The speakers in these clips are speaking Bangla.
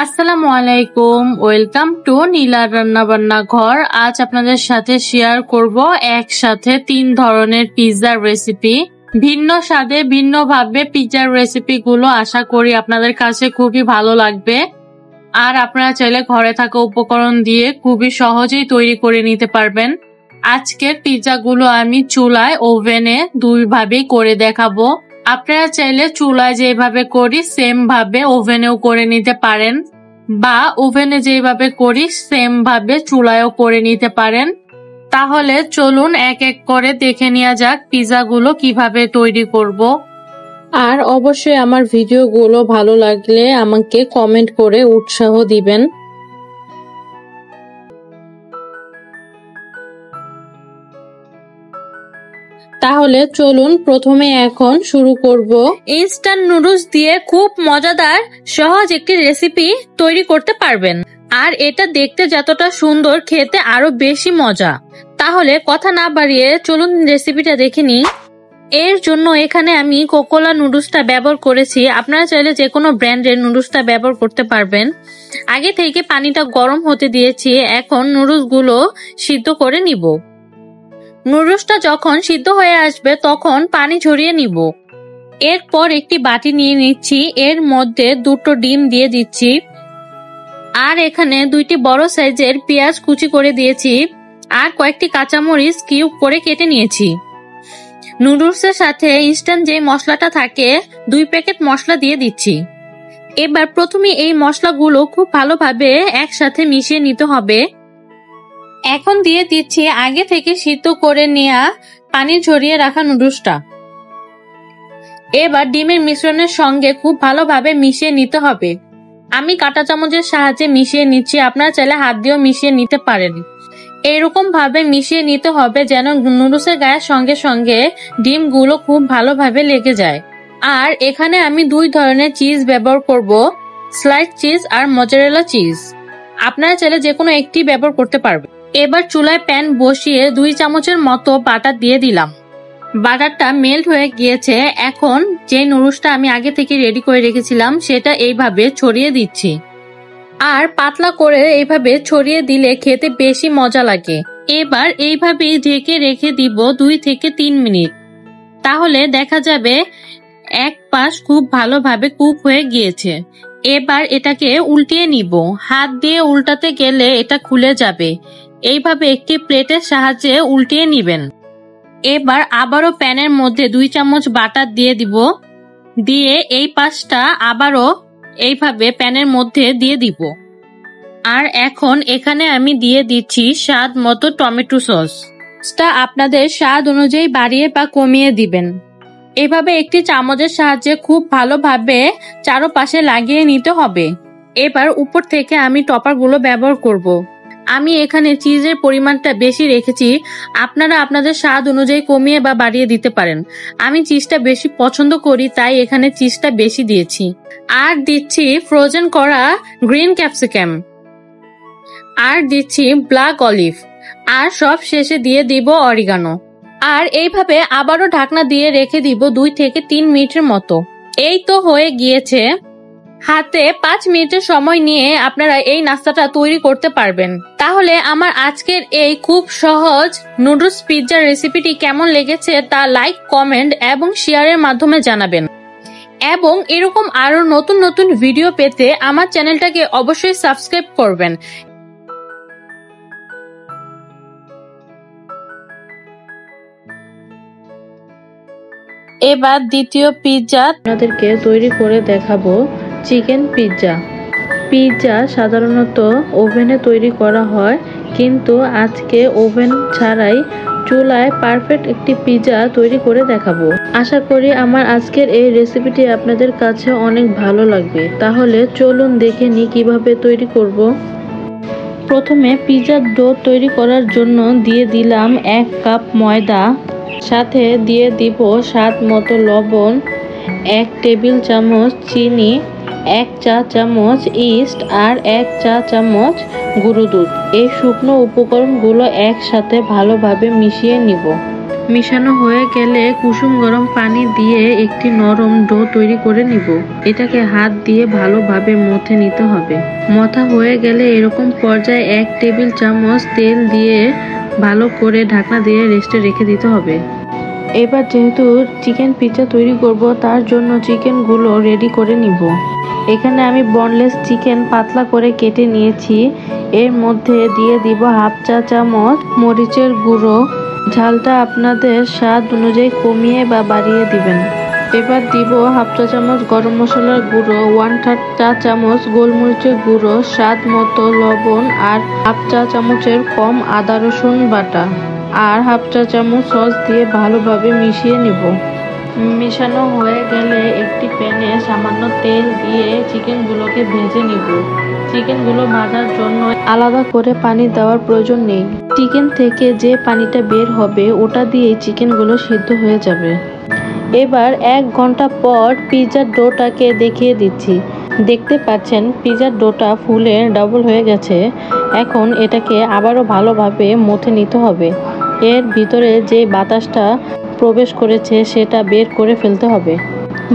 আসসালামু আলাইকুম, ওয়েলকাম টু নীলার রান্নাবান্না ঘর। আজ আপনাদের সাথে শেয়ার করব একসাথে 3 ধরনের পিৎজার রেসিপি। ভিন্ন স্বাদে ভিন্নভাবে পিৎজার রেসিপিগুলো আশা করি আপনাদের কাছে খুবই ভালো লাগবে। আর আপনারা চাইলে ঘরে থাকা উপকরণ দিয়ে খুবই সহজেই তৈরি করে নিতে পারবেন। আজকের পিৎজাগুলো আমি চুলায় ওভেনে দুইভাবেই করে দেখাবো। আপনারা চাইলে চুলায় যেভাবে করি সেম ভাবে ওভেনেও করে নিতে পারেন, বা ওভেনে যেভাবে করি সেম ভাবে চুলায়ও করে নিতে পারেন। তাহলে চলুন এক এক করে দেখে নেওয়া যাক পিৎজাগুলো কিভাবে তৈরি করব। আর অবশ্যই আমার ভিডিওগুলো ভালো লাগলে আমাকে কমেন্ট করে উৎসাহ দিবেন। তাহলে চলুন প্রথমে এখন শুরু করব। ইনস্ট্যান্ট নুডলস দিয়ে খুব মজাদার সহজ একটি রেসিপি তৈরি করতে পারবেন। আর এটা দেখতে যতটা সুন্দর, খেতে আরো বেশি মজা। তাহলে কথা না বাড়িয়ে চলুন রেসিপিটা দেখে নিই। এর জন্য এখানে আমি কোকোলা নুডলসটা ব্যবহার করেছি। আপনারা চাইলে যে কোনো ব্র্যান্ডের নুডলসটা ব্যবহার করতে পারবেন। আগে থেকে পানিটা গরম হতে দিয়েছি, এখন নুডলসগুলো সিদ্ধ করে নিব। নুডলসটা যখন সিদ্ধ হয়ে আসবে তখন পানি ঝরিয়ে নিব। এরপর একটি বাটি নিয়ে নিচ্ছি, এর মধ্যে 2টো ডিম দিয়ে দিচ্ছি। আর এখানে 2টি বড় সাইজের পেঁয়াজ কুচি করে দিয়েছি, আর কয়েকটি কাঁচামরিচ কিউব করে কেটে নিয়েছি। নুডলসের সাথে ইনস্ট্যান্ট যে মশলাটা থাকে 2 প্যাকেট মশলা দিয়ে দিচ্ছি। এবার প্রথমে এই মশলাগুলো খুব ভালোভাবে একসাথে মিশিয়ে নিতে হবে। এখন দিয়ে দিচ্ছি আগে থেকে সিদ্ধ করে নেওয়া পানি ঝরিয়ে রাখা নুডলসটা। এবার ডিমের মিশ্রণের সঙ্গে খুব ভালোভাবে মিশিয়ে নিতে হবে। আমি কাঁটা চামচের সাহায্যে মিশিয়ে নিচ্ছি, আপনারা চাইলে হাত দিয়েও মিশিয়ে নিতে পারেন। এইরকম ভাবে মিশিয়ে নিতে হবে যেন নুডলসের গায়ের সঙ্গে সঙ্গে ডিমগুলো খুব ভালোভাবে লেগে যায়। আর এখানে আমি 2 ধরনের চিজ ব্যবহার করব, স্লাইস চিজ আর মজারেলা চিজ। আপনারা চাইলে যে কোনো একটি ব্যবহার করতে পারবেন। এবার চুলায় প্যান বসিয়ে 2 চামচের মতো বাটার দিয়ে দিলাম। বাটারটা মেল্ট হয়ে গিয়েছে। এখন যে নুডলসটা আমি আগে থেকে রেডি করে রেখেছিলাম সেটা এইভাবে ছড়িয়ে দিচ্ছি। আর পাতলা করে এইভাবে ছড়িয়ে দিলে খেতে বেশি মজা লাগে। এবার এইভাবেই ঢেকে রেখে দিব 2 থেকে 3 মিনিট। তাহলে দেখা যাবে এক পাশ খুব ভালোভাবে কুক হয়ে গিয়েছে। এবার এটাকে উল্টিয়ে নিব। হাত দিয়ে উল্টাতে গেলে এটা খুলে যাবে। এইভাবে একটি প্লেটের সাহায্যে উল্টিয়ে নিবেন। এবার আবারও প্যানের মধ্যে 2 চামচ বাটার দিয়ে দিব। দিয়ে এই পাশটা আবারও এইভাবে প্যানের মধ্যে দিয়ে দিব। আর এখন এখানে আমি দিয়ে দিচ্ছি স্বাদ মতো টমেটো সসটা আপনাদের স্বাদ অনুযায়ী বাড়িয়ে বা কমিয়ে দিবেন। এভাবে একটি চামচের সাহায্যে খুব ভালোভাবে চারপাশে লাগিয়ে নিতে হবে। এবার উপর থেকে আমি টপারগুলো ব্যবহার করব। আমি এখানে চিজের পরিমাণটা বেশি রেখেছি, আপনারা আপনাদের স্বাদ অনুযায়ী কমিয়ে বা বাড়িয়ে দিতে পারেন। আমি চিজটা বেশি পছন্দ করি তাই এখানে চিজটা বেশি দিয়েছি। আর দিচ্ছি ফ্রোজেন করা গ্রিন ক্যাপসিকাম, আর দিচ্ছি ব্ল্যাক অলিভ, আর সব শেষে দিয়ে দিব অরিগানো। আর এইভাবে আবারও ঢাকনা দিয়ে রেখে দিব 2 থেকে 3 মিনিটের মতো। এই তো হয়ে গিয়েছে। হাতে 5 মিনিটের সময় নিয়ে আপনারা এই নাস্তাটা তৈরি করতে পারবেন। তাহলে আমার আজকের এই খুব সহজ নুডলস পিৎজা রেসিপিটি কেমন লেগেছে তা লাইক, কমেন্ট এবং শেয়ারের মাধ্যমে জানাবেন। এবং এরকম আরো নতুন নতুন ভিডিও পেতে আমার চ্যানেলটাকে অবশ্যই সাবস্ক্রাইব করবেন। এবার দ্বিতীয় পিৎজা আপনাদেরকে তৈরি করে দেখাবো, চিকেন পিৎজা। পিৎজা সাধারণত ওভেনে তৈরি করা হয়, কিন্তু আজকে ওভেন ছাড়াই চুলায় পারফেক্ট একটি পিৎজা তৈরি করে দেখাবো। আশা করি আমার আজকের এই রেসিপিটি আপনাদের কাছে অনেক ভালো লাগবে। তাহলে চলুন দেখে নিই কিভাবে তৈরি করব। প্রথমে পিৎজার ডো তৈরি করার জন্য দিয়ে দিলাম 1 কাপ ময়দা, সাথে দিয়ে দিব স্বাদ মতো লবণ, 1 টেবিল চামচ চিনি, 1 চা চামচ ইস্ট আর 1 চা চামচ গুঁড়ো দুধ। এই শুকনো উপকরণগুলো একসাথে ভালোভাবে মিশিয়ে নিব। মিশানো হয়ে গেলে কুসুম গরম পানি দিয়ে একটি নরম ডো তৈরি করে নিব। এটাকে হাত দিয়ে ভালোভাবে মথে নিতে হবে। মথা হয়ে গেলে এরকম পর্যায়ে 1 টেবিল চামচ তেল দিয়ে ভালো করে ঢাকনা দিয়ে রেস্টে রেখে দিতে হবে। এবার যেহেতু চিকেন পিৎজা তৈরি করব, তার জন্য চিকেনগুলো রেডি করে নিব। এখানে আমি বোনলেস চিকেন পাতলা করে কেটে নিয়েছি। এর মধ্যে দিয়ে দিব 1/2 চা চামচ মরিচের গুঁড়ো। ঝালটা আপনাদের স্বাদ অনুযায়ী কমিয়ে বা বাড়িয়ে দিবেন। এবার দিব 1/2 চা চামচ গরম মশলার গুঁড়ো, 1/3 চা চামচ গোলমরিচের গুঁড়ো, স্বাদ মতো লবণ আর 1/2 চা চামচের কম আদা রসুন বাটা আর 1/2 চা চামচ সস দিয়ে ভালোভাবে মিশিয়ে নিব। মিশানো হয়ে গেলে একটি প্যানে সামান্য তেল দিয়ে চিকেনগুলোকে ভেজে নিব। চিকেনগুলো ভাজার জন্য আলাদা করে পানি দেওয়ার প্রয়োজন নেই। চিকেন থেকে যে পানিটা বের হবে ওটা দিয়ে চিকেনগুলো সিদ্ধ হয়ে যাবে। এবার 1 ঘন্টা পর পিৎজার ডোটাকে দেখিয়ে দিচ্ছি। দেখতে পাচ্ছেন পিৎজার ডোটা ফুলে ডাবল হয়ে গেছে। এখন এটাকে আবারও ভালোভাবে মথে নিতে হবে। এর ভিতরে যে বাতাসটা প্রবেশ করেছে সেটা বের করে ফেলতে হবে।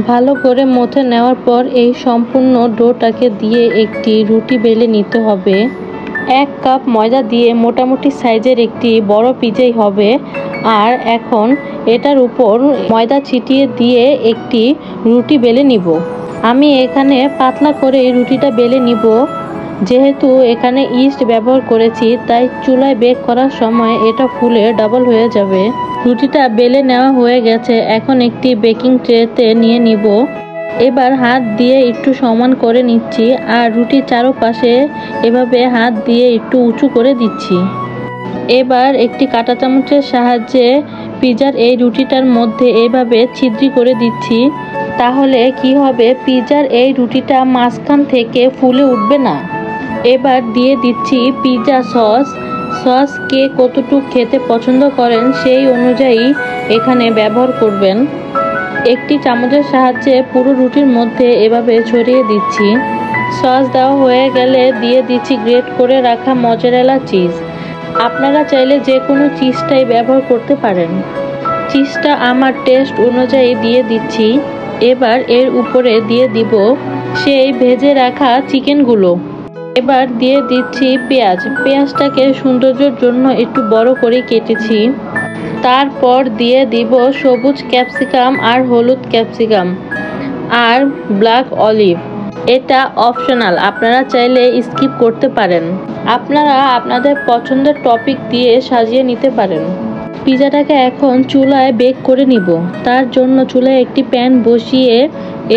ভালো করে মথে নেওয়ার পর এই সম্পূর্ণ ডোটাকে দিয়ে একটি রুটি বেলে নিতে হবে। 1 কাপ ময়দা দিয়ে মোটামুটি সাইজের একটি বড় পিৎজাই হবে। আর এখন এটার উপর ময়দা ছিটিয়ে দিয়ে একটি রুটি বেলে নিব। আমি এখানে পাতলা করে রুটিটা বেলে নিব। যেহেতু এখানে ইস্ট ব্যবহার করেছি তাই চুলায় বেক করার সময় এটা ফুলে ডাবল হয়ে যাবে। রুটিটা বেলে নেওয়া হয়ে গেছে। এখন একটি বেকিং ট্রেতে নিয়ে নিব। এবার হাত দিয়ে একটু সমান করে নিচ্ছি আর রুটির চারপাশে এভাবে হাত দিয়ে একটু উঁচু করে দিচ্ছি। এবার একটি কাঁটা চামচের সাহায্যে পিৎজার এই রুটিটার মধ্যে এভাবে ছিদ্র করে দিচ্ছি। তাহলে কি হবে, পিৎজার এই রুটিটা মাঝখান থেকে ফুলে উঠবে না। এবার দিয়ে দিচ্ছি পিৎজা সস। সস কে কতটুকু খেতে পছন্দ করেন সেই অনুযায়ী এখানে ব্যবহার করবেন। একটি চামচের সাহায্যে পুরো রুটির মধ্যে এভাবে ছড়িয়ে দিচ্ছি। সস দেওয়া হয়ে গেলে দিয়ে দিচ্ছি গ্রেট করে রাখা মজারেলা চিজ। আপনারা চাইলে যে কোনো চিজটাই ব্যবহার করতে পারেন। চিজটা আমার টেস্ট অনুযায়ী দিয়ে দিচ্ছি। এবার এর উপরে দিয়ে দিব সেই ভেজে রাখা চিকেনগুলো। এবার দিয়ে দিচ্ছি পেঁয়াজ। পেঁয়াজটাকে সৌন্দর্যের জন্য একটু বড় করে কেটেছি। তারপর দিয়ে দিব সবুজ ক্যাপসিকাম আর হলুদ ক্যাপসিকাম আর ব্ল্যাক অলিভ। এটা অপশনাল, আপনারা চাইলে স্কিপ করতে পারেন। আপনারা আপনাদের পছন্দের টপিক দিয়ে সাজিয়ে নিতে পারেন। পিৎজাটাকে এখন চুলায় বেক করে নিব। তার জন্য চুলায় একটি প্যান বসিয়ে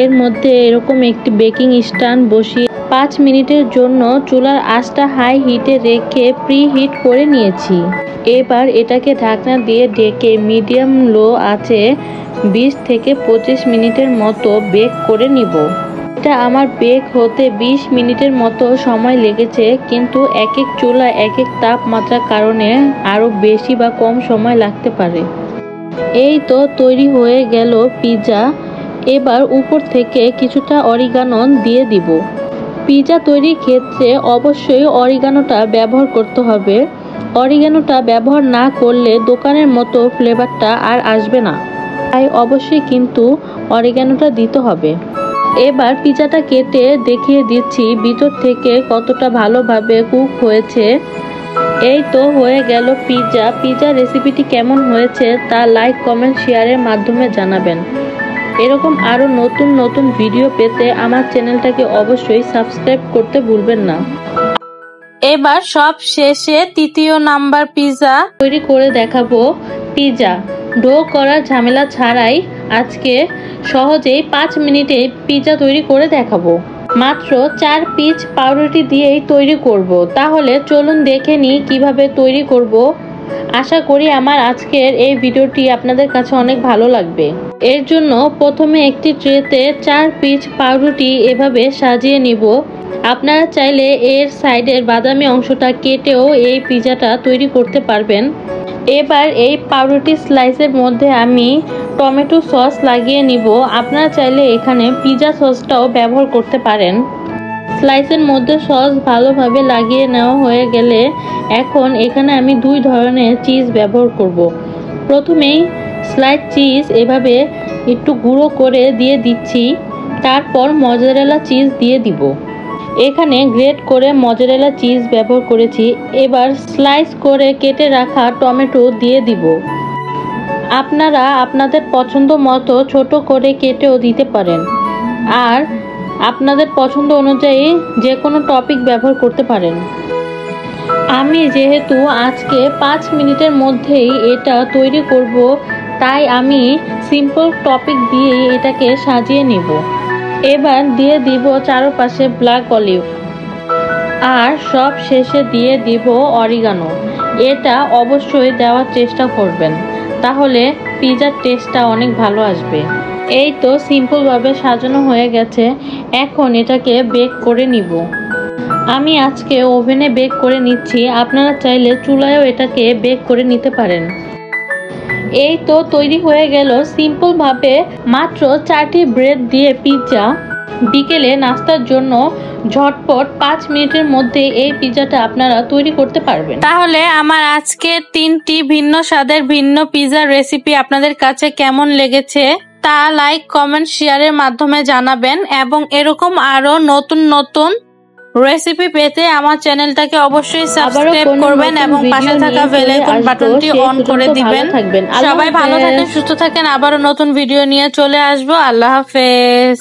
এর মধ্যে এরকম একটি বেকিং স্ট্যান্ড বসিয়ে 5 মিনিটের জন্য চুলার আঁচটা হাই হিটে রেখে প্রি হিট করে নিয়েছি। এবার এটাকে ঢাকনা দিয়ে ঢেকে মিডিয়াম লো আঁচে 20 থেকে 25 মিনিটের মতো বেক করে নিব। এটা আমার বেক হতে 20 মিনিটের মতো সময় লেগেছে, কিন্তু এক এক চুলা এক এক তাপমাত্রার কারণে আরও বেশি বা কম সময় লাগতে পারে। এই তো তৈরি হয়ে গেল পিৎজা। এবার উপর থেকে কিছুটা অরিগানো দিয়ে দিব। পিৎজা তৈরির ক্ষেত্রে অবশ্যই অরিগানোটা ব্যবহার করতে হবে। অরিগানোটা ব্যবহার না করলে দোকানের মতো ফ্লেভারটা আর আসবে না, তাই অবশ্যই কিন্তু অরিগানোটা দিতে হবে। এবার পিৎজাটা কেটে দেখিয়ে দিচ্ছি ভিতর থেকে কতটা ভালোভাবে কুক হয়েছে। এই তো হয়ে গেল পিৎজা। পিৎজা রেসিপিটি কেমন হয়েছে তা লাইক, কমেন্ট, শেয়ারের মাধ্যমে জানাবেন। এরকম আরও নতুন নতুন ভিডিও পেতে আমার চ্যানেলটাকে অবশ্যই সাবস্ক্রাইব করতে ভুলবেন না। এবার সব শেষে 3য় নাম্বার পিৎজা তৈরি করে দেখাবো। পিৎজা ডো করার ঝামেলা ছাড়াই আজকে সহজেই 5 মিনিটে পিৎজা তৈরি করে দেখাবো। মাত্র 4 পিস পাউরুটি দিয়েই তৈরি করব। তাহলে চলুন দেখে নিই কিভাবে তৈরি করব। আশা করি আমার আজকের এই ভিডিওটি আপনাদের কাছে অনেক ভালো লাগবে। এর জন্য প্রথমে একটি ট্রেতে 4 পিস পাউরুটি এভাবে সাজিয়ে নিব। আপনারা চাইলে এর সাইডের বাদামি অংশটা কেটেও এই পিৎজাটা তৈরি করতে পারবেন। এবার এই পাউরুটি স্লাইসের মধ্যে আমি টমেটো সস লাগিয়ে নিব। আপনারা চাইলে এখানে পিৎজা সসটাও ব্যবহার করতে পারেন। স্লাইসের মধ্যে সস ভালোভাবে লাগিয়ে নেওয়া হয়ে গেলে এখন এখানে আমি 2 ধরনের চিজ ব্যবহার করব। প্রথমেই স্লাইড চিজ এভাবে একটু গুঁড়ো করে দিয়ে দিচ্ছি, তারপর মজারেলা চিজ দিয়ে দিব। এখানে গ্রেট করে মজারেলা চিজ ব্যবহার করেছি। এবার স্লাইস করে কেটে রাখা টমেটো দিয়ে দিব। আপনারা আপনাদের পছন্দ মতো ছোট করে কেটেও দিতে পারেন, আর আপনাদের পছন্দ অনুযায়ী যে কোনো টপিক ব্যবহার করতে পারেন। আমি যেহেতু আজকে 5 মিনিটের মধ্যেই এটা তৈরি করব, তাই আমি সিম্পল টপিক দিয়ে এটাকে সাজিয়ে নেব। এবার দিয়ে দিব চারপাশে ব্ল্যাক অলিভ, আর সব শেষে দিয়ে দিব অরিগানো। এটা অবশ্যই দেওয়ার চেষ্টা করবেন, তাহলে পিৎজার টেস্টটা অনেক ভালো আসবে। এই তো সিম্পলভাবে সাজানো হয়ে গেছে। এখন এটাকে বেক করে নিব। আমি আজকে ওভেনে বেক করে নিচ্ছি, আপনারা চাইলে চুলায়ও এটাকে বেক করে নিতে পারেন। এই তো তৈরি হয়ে গেল সিম্পলভাবে মাত্র 4টি ব্রেড দিয়ে পিৎজা। বিকেলে নাস্তার জন্য ঝটপট 5 মিনিটের মধ্যে এই পিৎজাটা আপনারা তৈরি করতে পারবেন। তাহলে আমার আজকে 3টি ভিন্ন স্বাদের ভিন্ন পিৎজার রেসিপি আপনাদের কাছে কেমন লেগেছে তা লাইক, কমেন্ট, শেয়ারের মাধ্যমে জানাবেন, এবং এরকম আরো নতুন নতুন রেসিপি পেতে আমার চ্যানেলটাকে অবশ্যই সাবস্ক্রাইব করবেন এবং পাশে থাকা বেল আইকন বাটনটি অন করে দিবেন। সবাই ভালো থাকেন, সুস্থ থাকেন। আবারও নতুন ভিডিও নিয়ে চলে আসবো। আল্লাহ হাফেজ।